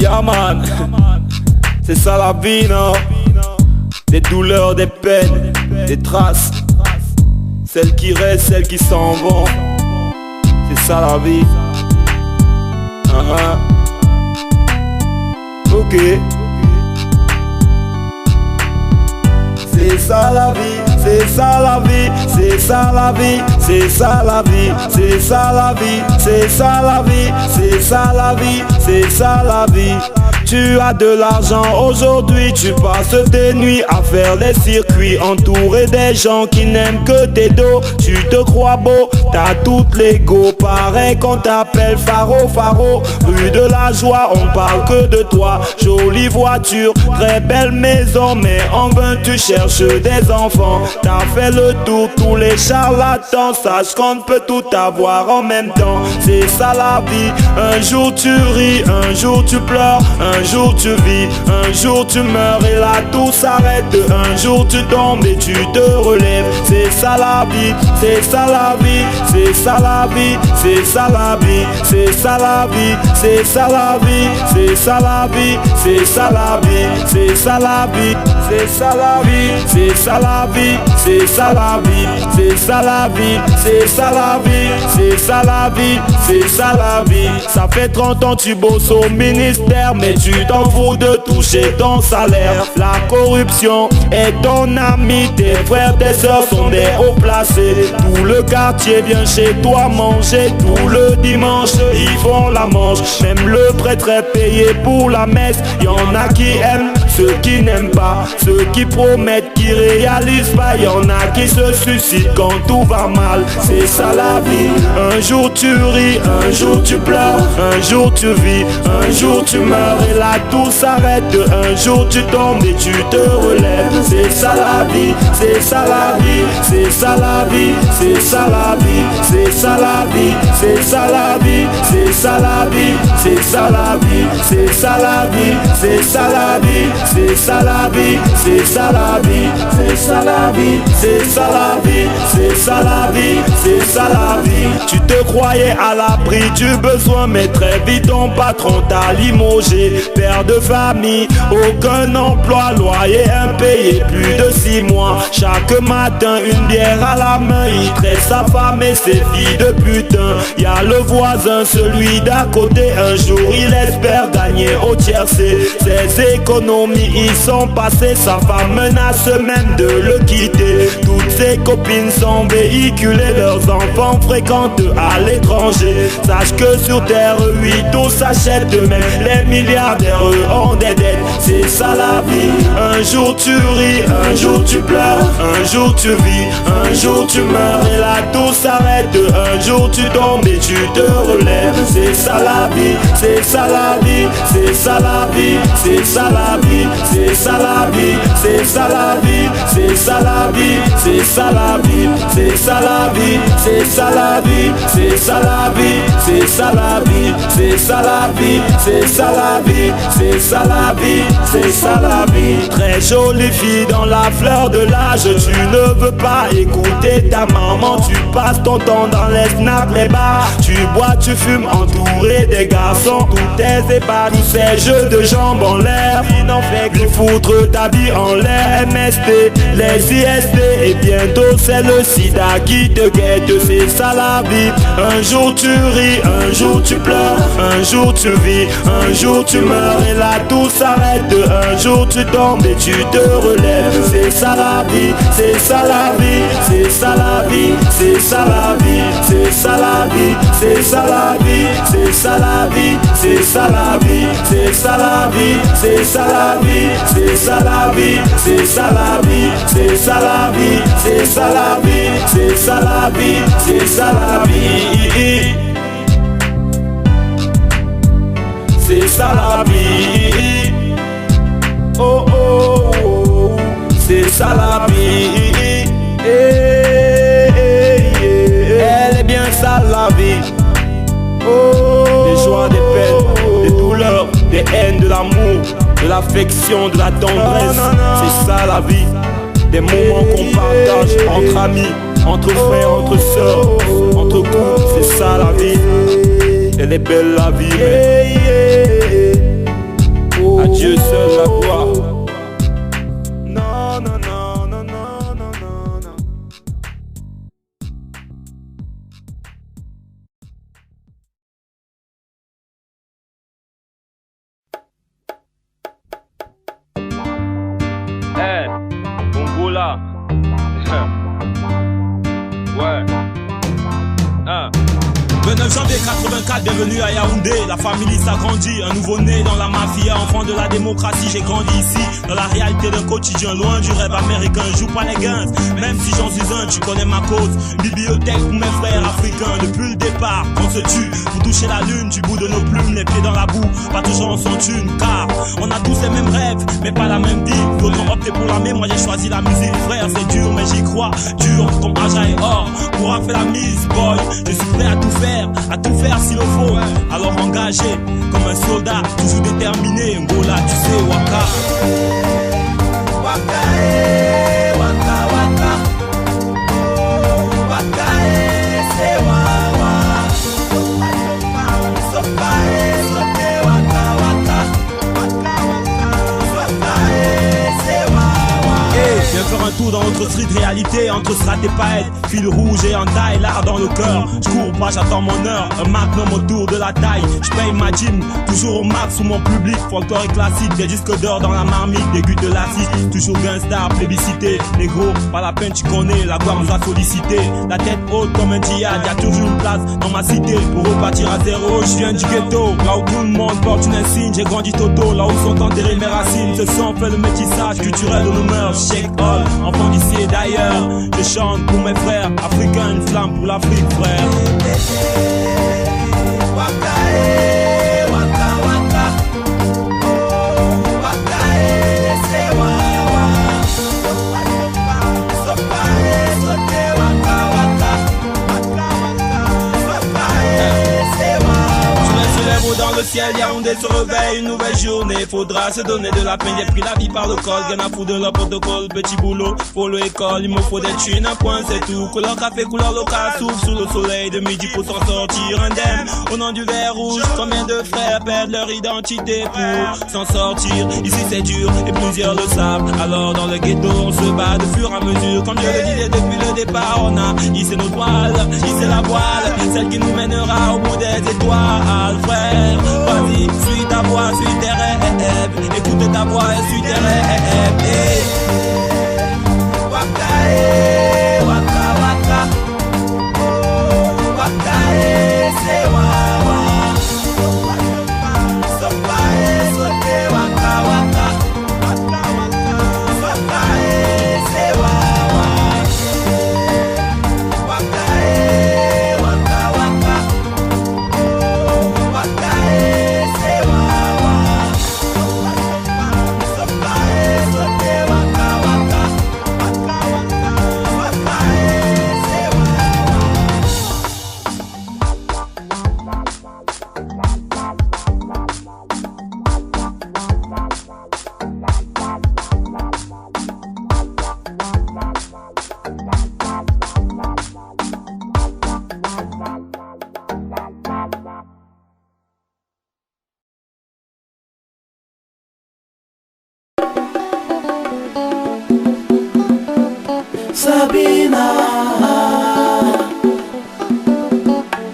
Yeah man, c'est ça la vie, non? Des douleurs, des peines, des traces, celles qui restent, celles qui s'en vont. C'est ça la vie. Ok. C'est ça la vie, c'est ça la vie, c'est ça la vie, c'est ça la vie, c'est ça la vie, c'est ça la vie, c'est ça la vie, c'est ça la vie. Tu as de l'argent aujourd'hui, tu passes tes nuits à faire les circuits, entouré des gens qui n'aiment que tes dos. Tu te crois beau, t'as toutes l'ego, pareil qu'on t'appelle Faro Faro. Rue de la joie, on parle que de toi. Jolie voiture, très belle maison, mais en vain tu cherches des enfants. T'as fait le tour, tous les charlatans, sache qu'on ne peut tout avoir en même temps. C'est ça la vie, un jour tu ris, un jour tu pleures, un jour tu vis, un jour tu meurs et là tout s'arrête. Un jour tu tombes et tu te relèves. C'est ça la vie, c'est ça la vie, c'est ça la vie, c'est ça la vie, c'est ça la vie, c'est ça la vie, c'est ça la vie, c'est ça la vie, c'est ça la vie, c'est ça la vie, c'est ça la vie, c'est ça la vie, c'est ça la vie, c'est ça la vie, c'est ça la vie, c'est ça la vie. Ça fait 30 ans tu bosses au ministère, mais tu t'en fous de toucher ton salaire. La corruption est ton ami, tes frères, tes soeurs sont des hauts placés. Tout le quartier vient chez toi manger, tout le dimanche ils font la manche. Même le prêtre est payé pour la messe. Y'en a qui aiment, ceux qui n'aiment pas, ceux qui promettent, qui réalisent pas. Y'en a qui se suicident quand tout va mal. C'est ça la vie, un jour tu ris, un jour tu pleures, un jour tu vis, un jour tu meurs et là tout s'arrête. Un jour tu tombes et tu te relèves. C'est ça la vie, c'est ça la vie, c'est ça la vie, c'est ça la vie, c'est ça la vie, c'est ça la vie, c'est ça la vie, c'est ça la vie, c'est ça la vie, c'est ça la vie, c'est ça la vie, c'est ça la vie, c'est ça la vie, c'est ça la vie, c'est ça la vie, c'est ça la vie. Tu te croyais à l'abri du besoin, mais très vite ton patron t'a limogé. Père de famille, aucun emploi, loyer impayé, plus de 6 mois. Chaque matin une bière à la main, il traite sa femme et ses filles de putain. Y'a le voisin, celui d'à côté, un jour il espère gagner au tiercé. Ses économies y sont passées, sa femme menace même de le quitter. Toutes ses copines sont véhiculées, leurs enfants fréquentent à l'étranger. Sache que sur terre, oui, tout s'achète, même les milliardaires ont des dettes. C'est ça la vie, un jour tu ris, un jour tu pleures, un jour tu vis, un jour tu meurs et là tout s'arrête. Un jour tu tombes et tu te relèves. C'est ça la vie, c'est ça la vie, c'est ça la vie, c'est ça la vie, c'est ça la vie, c'est ça la vie, c'est ça la vie, c'est ça la vie, c'est ça la vie, c'est ça la vie, c'est ça la vie, c'est ça la vie, c'est ça la vie, c'est ça la vie, c'est ça la vie, c'est ça la vie. Très jolie fille dans la fleur de l'âge, tu ne veux pas écouter ta maman. Tu passes ton temps dans les snacks, les bars, tu bois, tu fumes entouré des garçons. Tous tes ébats, tous ces jeux de jambes en l'air, il n'en fait que foutre ta vie en l'air. MST, les IST et bientôt c'est le sida qui te guette. C'est ça la vie, un jour tu ris, un jour tu pleures, un jour tu vis, un jour tu meurs et là tout s'arrête. Un jour tu tombes et tu te relèves. C'est ça la vie, c'est ça la vie, c'est ça la vie, c'est ça la vie, c'est ça la vie, c'est ça la vie, c'est ça la vie, c'est ça la vie, c'est ça la vie, c'est ça la vie, c'est ça la vie, c'est ça la vie, c'est ça la vie, c'est ça la vie, c'est ça la vie, c'est ça la vie, c'est ça la vie. Oh oh oh, c'est ça la vie. Elle est bien ça la vie. Oh, des joies, des peines, des douleurs, des haines, de l'amour, de l'affection, de la tendresse. C'est ça la vie. Des moments qu'on partage entre amis, entre frères, entre sœurs, entre couples. C'est ça la vie. Elle est belle la vie, mais 19 janvier 84, bienvenue à Yaoundé. La famille s'agrandit, un nouveau-né dans la mafia, enfant de la démocratie. J'ai grandi ici, dans la réalité d'un quotidien, loin du rêve américain. Je joue pas les gains, même si j'en suis un, tu connais ma cause. Bibliothèque pour mes frères africains. Depuis le départ, on se tue pour toucher la lune, du bout de nos plumes, les pieds dans la boue, pas toujours en son thune. Car on a tous les mêmes rêves, mais pas la même vie. D'autres ont opté pour la même, moi j'ai choisi la musique. Frère, c'est dur, mais j'y crois. Dur comme Aja et Or, pour faire la mise, boy. Je suis prêt à tout faire s'il le faut. Alors engagé, comme un soldat, toujours déterminé. Ngola, tu sais, Waka. Waka, waka, waka. Waka, c'est wawa. Sopa, sote, waka, waka. Waka, waka. C'est wawa. Viens faire un tour dans notre street réalité, entre strat et paillettes, fil rouge et en taille, l'art dans le cœur. Je cours pas, j'attends mon heure, un magnum autour de la taille. Je paye ma gym, toujours au max sous mon public. Folklore et classique, des disques d'or dans la marmite, des gouttes de l'acide, toujours gangsta, plébiscité. Négro, pas la peine, tu connais, la gloire nous a sollicité. La tête haute comme un diade, y'a toujours une place dans ma cité. Pour repartir à zéro, je viens du ghetto, là où tout le monde porte une insigne. J'ai grandi toto, là où sont enterrées mes racines. Ce son fait le métissage culturel de nos mœurs. Shake all, enfant d'ici et d'ailleurs. Je chante pour mes frères africains, une flamme pour l'Afrique, frère. Waka, waka, waka. Waka, c'est wawa. Sopa, sote, waka, waka. Waka, waka. C'est wawa. Je laisse les mots dans le ciel, Yaoundé se réveille, une nouvelle journée. Faudra se donner de la peine, j'ai pris la vie par le col. Gain à foutre de leur protocole, petit boulot, faut l'école. Il me faut des thunes, un point c'est tout. Couleur café, couleur local, souffle sous le soleil de midi pour s'en sortir indemne. Au nom du verre rouge, combien de frères perdent leur identité pour s'en sortir. Ici c'est dur et plusieurs le savent. Alors dans le ghetto on se bat de fur et à mesure. Comme je le disais depuis le départ, on a hissé nos toiles, hissé la voile, celle qui nous mènera au bout des étoiles. Frère, vas-y, suis ta voix, suis tes rêves. Écoute ta voix et suis tes rêves. Waka, waka, waka. Waka, c'est wawa. Sopa, sote, waka, waka. Waka, waka. Sopa, c'est wawa. Waka, waka, waka. Waka, c'est wawa. Sopa, sote, waka, waka. Sabina,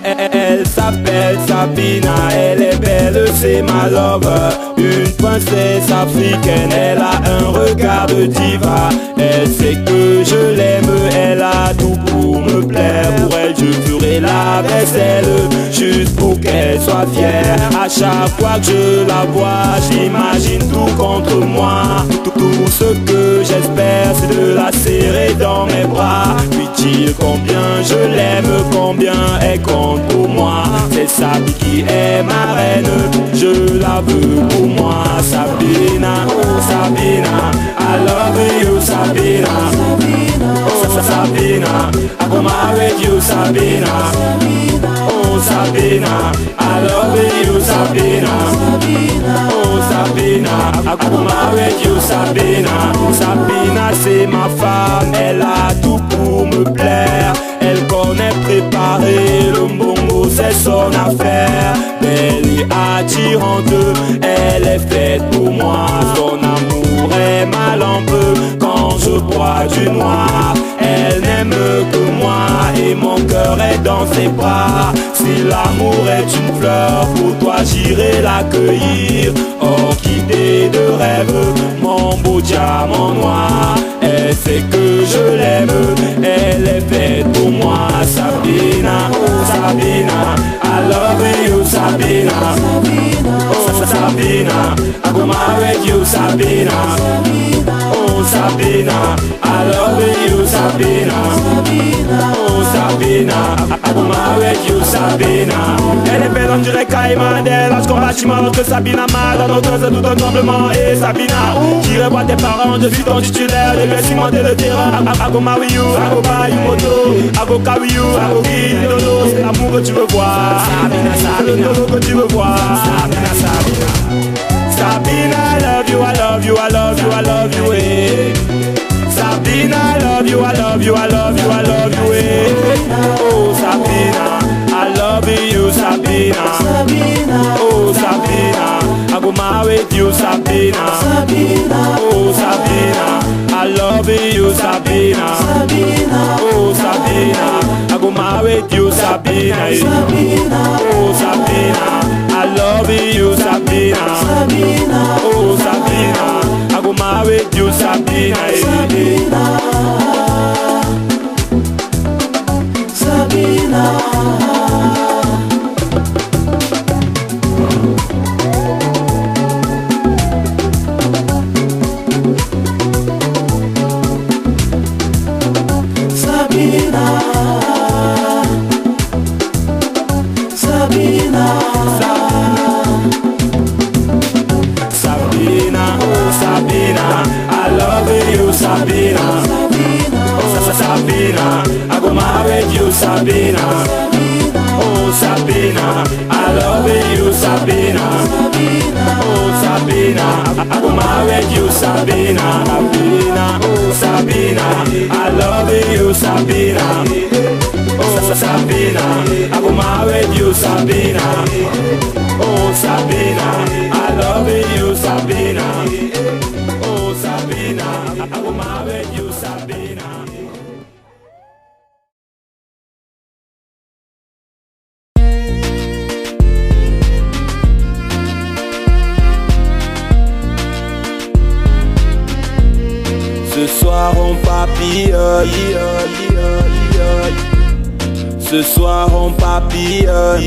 elle s'appelle Sabina, elle est belle, c'est ma love. Une princesse africaine, elle a un regard de diva. Elle sait que je l'aime, elle a tout pour me plaire. Pour elle je ferai la vaisselle, juste pour qu'elle soit fière. À chaque fois que je la vois, j'imagine tout contre moi. Tout ce que j'espère, c'est de la serrer dans mes bras. Lui dire combien je l'aime, combien elle compte pour moi. C'est Sabi qui est ma reine, je la veux pour moi. Sabina, oh Sabina, I love you Sabina. Oh Sabina, I go marry you Sabina. Oh Sabina, I love you Sabina. Oh Sabina, I go marry you Sabina. Sabina c'est ma femme, elle a tout pour me plaire. Elle connaît préparer le bongo, c'est son affaire. Belle et attirante, elle est faite pour moi. Son amour est ma lampe quand je bois du noir. Elle n'aime que moi et mon cœur est dans ses bras. Si l'amour est une fleur, pour toi j'irai l'accueillir. Orchidée de rêve, mon beau diamant noir. Elle sait que je l'aime, elle est faite pour moi. Sabina, oh Sabina, Sabina, I go marry you, Sabina. Oh Sabina, I love you, Sabina. Oh Sabina, I go marry you, Sabina. Elle est belle, on dirait Caïman, elle a ce combattement que Sabina m'a dans nos cœurs, c'est tout un tremblement. Et Sabina, j'irai voir tes parents, je suis ton titulaire, je vais cimenter le terrain. I go marry you, I go buy you moto, I go carry you, I go give you dodo. C'est l'amour que tu veux voir, Sabina, Sabina, le dodo que tu veux voir, Sabina, Sabina. Sabina, I love you, I love you, I love you, I love you, eh. Sabina, I love you, I love you, I love you, I love you, eh. Oh Sabina, I love you, Sabina. Oh Sabina, I go marry you, Sabina. Oh Sabina, I love you, Sabina. Oh Sabina, I go marry you, Sabina. Oh Sabina, I love you, Sabina. Oh Sabina, I go marry you, Sabina. Sabina. Sabina, I go marry you, Sabina. Oh Sabina, I love you, Sabina. Oh Sabina, I go marry you, Sabina. Sabina, oh Sabina, I love you, Sabina. Oh Sabina, I go marry you, Sabina. Oh Sabina, I love you, Sabina. Oh Sabina, I go marry you, Sabina. Ce soir on papillonne, ce soir on papillonne,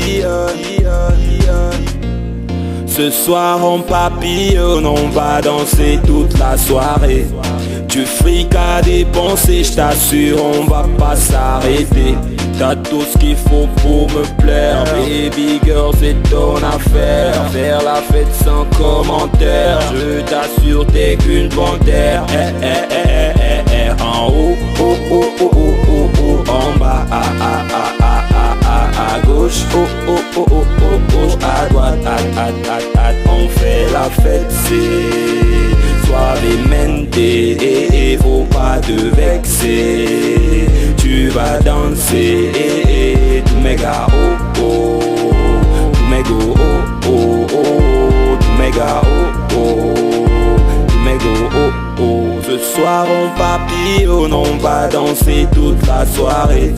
ce soir on papillonne, on va danser toute la soirée. Du fric à dépenser, je t'assure on va pas s'arrêter. T'as tout ce qu'il faut pour me plaire, baby girl c'est ton affaire. Faire la fête sans commentaire, je t'assure t'es qu'une panthère. En haut, oh oh oh oh oh oh, en bas, à gauche, oh oh oh oh oh oh, à droite, on fait la fête, c'est suavemente, et faut pas te vexer. Tu vas danser, tu méga oh oh, tu méga oh oh oh, tu méga oh oh, tu méga oh oh. Ce soir on papillonne, on va danser toute la soirée.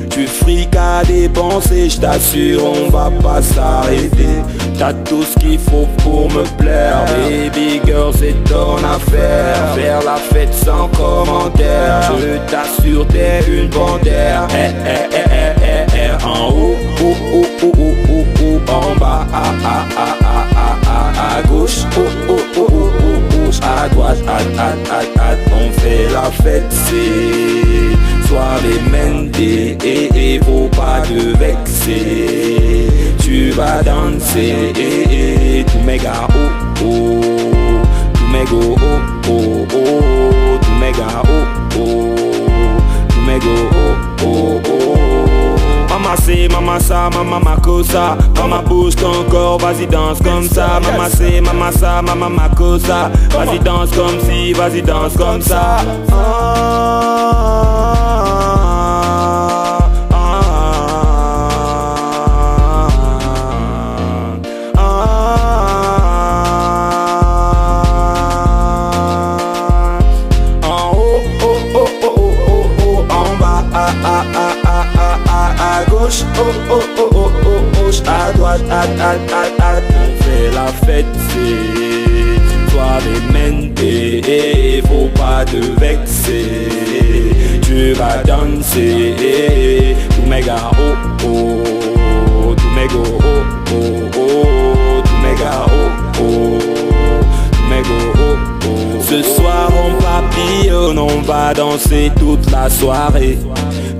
Du fric à dépenser, je t'assure on va pas s'arrêter. T'as tout ce qu'il faut pour me plaire, baby girl c'est ton affaire. Faire la fête sans commentaire, je t'assure t'es une panthère. En haut, oh oh oh oh oh oh, en bas, à gauche, oh oh oh oh oh, à droite, on fait la fête, c'est suavemente, et faut pas te vexer. Tu vas danser, tu méga oh oh, tu méga oh oh oh, tu méga oh oh, tu méga oh oh oh. Mama c'est, mama ça, mama ma cosa. Mama bouge ton corps, vas-y danse comme ça. Mama c'est, mama ça, mama ma cosa. Vas-y danse comme si, vas-y danse comme ça. En haut, oh oh oh oh oh oh, en bas, à gauche, oh oh oh oh oh oh, à droite, on fait la fête, c'est suavemente, et faut pas te vexer. Tu vas danser, tu méga oh oh, tu méga oh oh oh, tu méga oh oh. va danser toute la soirée.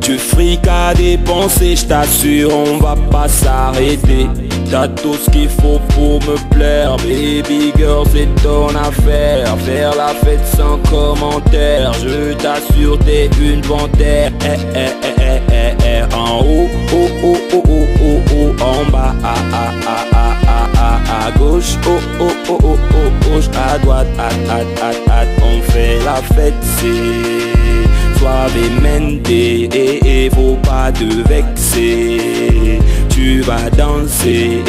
Du fric à dépenser, j't'assure, on va pas s'arrêter. T'as tout ce qu'il faut pour me plaire, baby girl, c'est ton affaire. Faire la fête sans commentaire, je t'assure, t'es une panthère. En haut, oh, oh, oh, oh, oh, oh, en bas, à gauche, oh, oh, oh, oh, oh, gauche, à droite, on fait la fête, c'est suavemente, faut pas te vexer. Tu vas danser,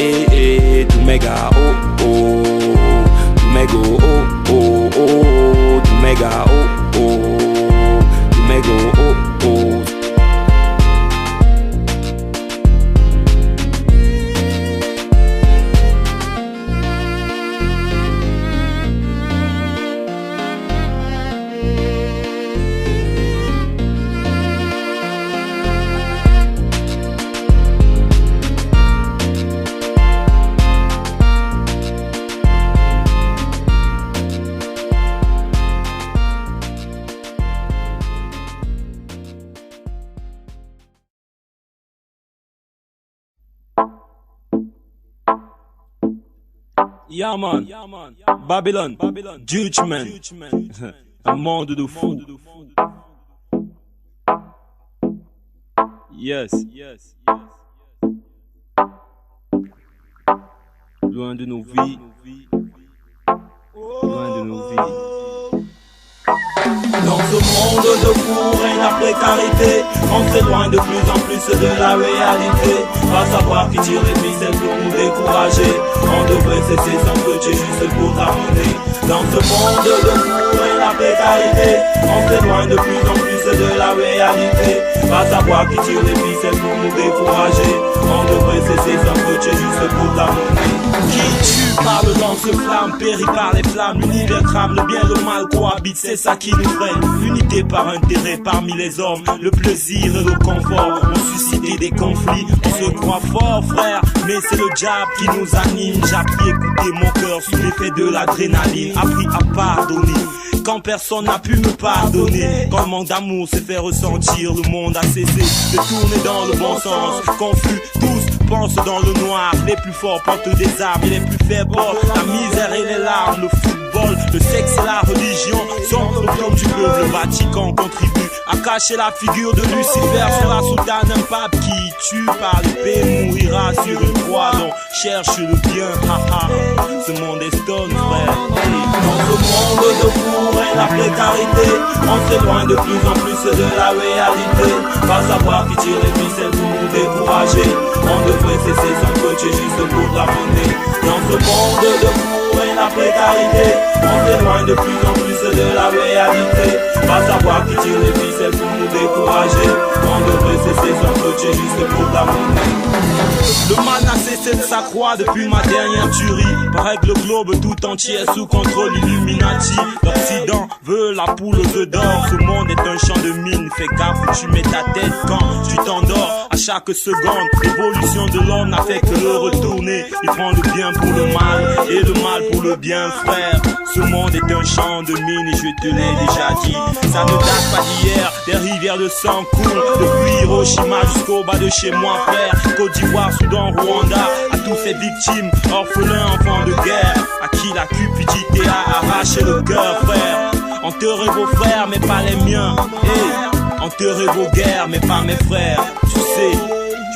tu méga, oh, oh, tu méga, oh, oh, oh, tu méga, oh, oh, tu méga, oh, oh. Yeah man, Babylon, Judgment, un monde de fou. Yes, loin de nos vies, loin de nos vies. Dans ce monde de fou règne la précarité. On s'éloigne de plus en plus de la réalité. Pas savoir qui tire les ficelles pour nous décourager. On devrait cesser sans petit juste pour t'amener. Dans ce monde de fou règne la précarité. On s'éloigne de plus en plus de la réalité. Pas savoir qui tire les ficelles pour nous décourager. On devrait cesser sans petit juste pour t'amener. Qui tue par le lance-flamme, périt par les flammes. L'univers crame, le bien, le mal cohabite, c'est ça qui nous freine. L'unité par intérêt parmi les hommes, le plaisir et le confort ont suscité des conflits. On se croit fort frère, mais c'est le diable qui nous anime. J'ai appris à écouter mon cœur sous l'effet de l'adrénaline. Appris à pardonner quand personne n'a pu me pardonner. Quand le manque d'amour s'est fait ressentir, le monde a cessé de tourner dans le bon sens. Confus, tous pensent dans le noir. Les plus forts portent des armes et les plus faibles portent la misère et les larmes. Le football, le sexe et la religion sont le plan du peuple. Le Vatican contribue à cacher la figure de Lucifer sur la soutane. Un pape qui tue par l'épée mourira sur une croix. Donc cherche le bien, haha. Ce monde est stone, frère. Dans ce monde de fou règne la précarité. On s'éloigne de plus en plus de la réalité. Pas savoir qui tire les ficelles pour nous décourager. On devrait cesser son coacher juste pour t'amener. Dans ce monde de fou règne la précarité. On s'éloigne de plus en plus de la réalité. Pas savoir qui tire les ficelles pour nous décourager. On devrait cesser son coacher juste pour t'amener. Le mal n'a cessé de s'accroître depuis ma dernière tuerie. Paraît que le globe tout entier est sous contrôle Illuminati. L'Occident veut la poule aux œufs d'or. Ce monde est un champ de mine. Fais gaffe, tu mets ta tête quand tu t'endors. À chaque seconde, l'évolution de l'homme n'a fait que le retourner. Il prend le bien pour le mal et le mal pour le bien, frère. Ce monde est un champ de mine et je te l'ai déjà dit. Ça ne date pas d'hier, des rivières de sang coulent. Depuis Hiroshima jusqu'au bas de chez moi, frère. Côte d'Ivoire, Soudan, Rwanda. À tous ces victimes, orphelins, enfants de guerre. À qui la cupidité a arraché le cœur, frère. Enterrez vos frères mais pas les miens. Hey, enterrez vos guerres mais pas mes frères. Tu sais,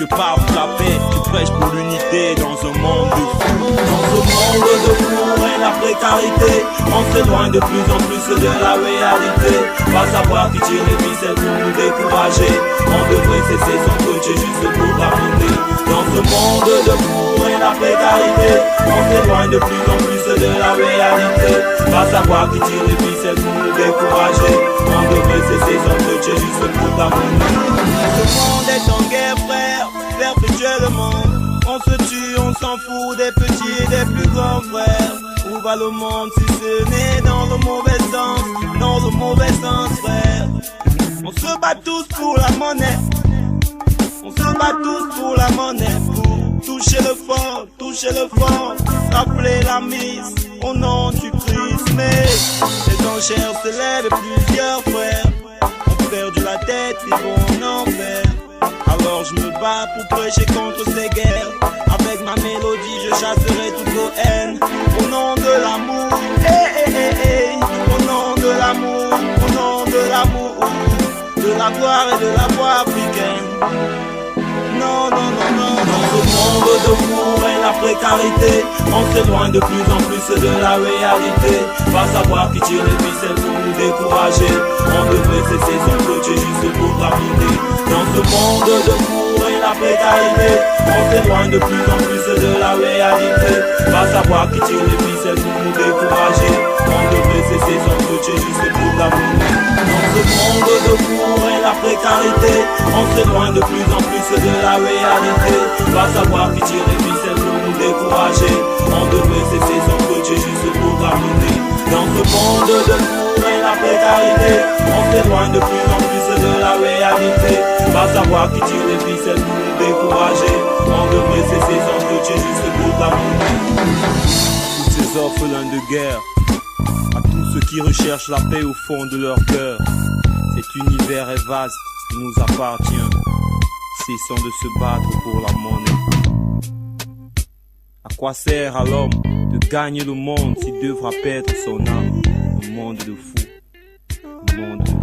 je parle pour la paix, je prêche pour l'unité dans un monde de fou. Dans ce monde de fou règne la précarité. On s'éloigne de plus en plus de la réalité. Pas savoir qui tire les ficelles pour nous décourager. On devrait cesser son coacher juste pour t'amener. Dans ce monde de fou règne la précarité. On s'éloigne de plus en plus de la réalité. Pas savoir qui tire les ficelles pour nous décourager. On devrait cesser son coacher juste pour t'amener. Ce monde est en guerre, frère, perpétuellement. On se tue, on s'en fout des petits et des plus grands, frères. Où va le monde si ce n'est dans le mauvais sens? Dans le mauvais sens, frère. On se bat tous pour la monnaie. On se bat tous pour la monnaie. Pour toucher le fort, rappeler la mise au nom du Christ. Mais les enchères s'élèvent plusieurs, frères. si bon en enfer. Alors je me bats pour prêcher contre ces guerres. Avec ma mélodie je chasserai toutes vos haines. Au nom de l'amour, au nom de l'amour, au nom de l'amour, de la gloire et de la voix africaine. Non, non, non, non. Dans ce monde de four et la précarité, on s'éloigne de plus en plus de la réalité. Pas savoir qui tire les ficelles pour nous décourager. On devrait cesser son clocher juste pour terminer. Dans ce monde de four et la précarité, on s'éloigne de plus en plus de la réalité. Pas savoir qui tire les ficelles pour nous décourager. On devrait cesser son clocher juste pour terminer. Dans ce monde de four et la précarité, on s'éloigne de plus en plus de la réalité. Pas savoir qui tire les ficelles pour nous décourager. On devrait cesser son clocher juste pour terminer. Dans ce monde de four et la précarité, on s'éloigne de plus en plus de la réalité. Pas savoir qui tire les ficelles pour nous décourager. On devrait cesser son clocher juste pour terminer. Tous ces orphelins de guerre, à tous ceux qui recherchent la paix au fond de leur cœur. Cet univers est vaste, il nous appartient. Cessons de se battre pour la monnaie. À quoi sert à l'homme de gagner le monde s'il devra perdre son âme? Un monde de fous, un monde de fous.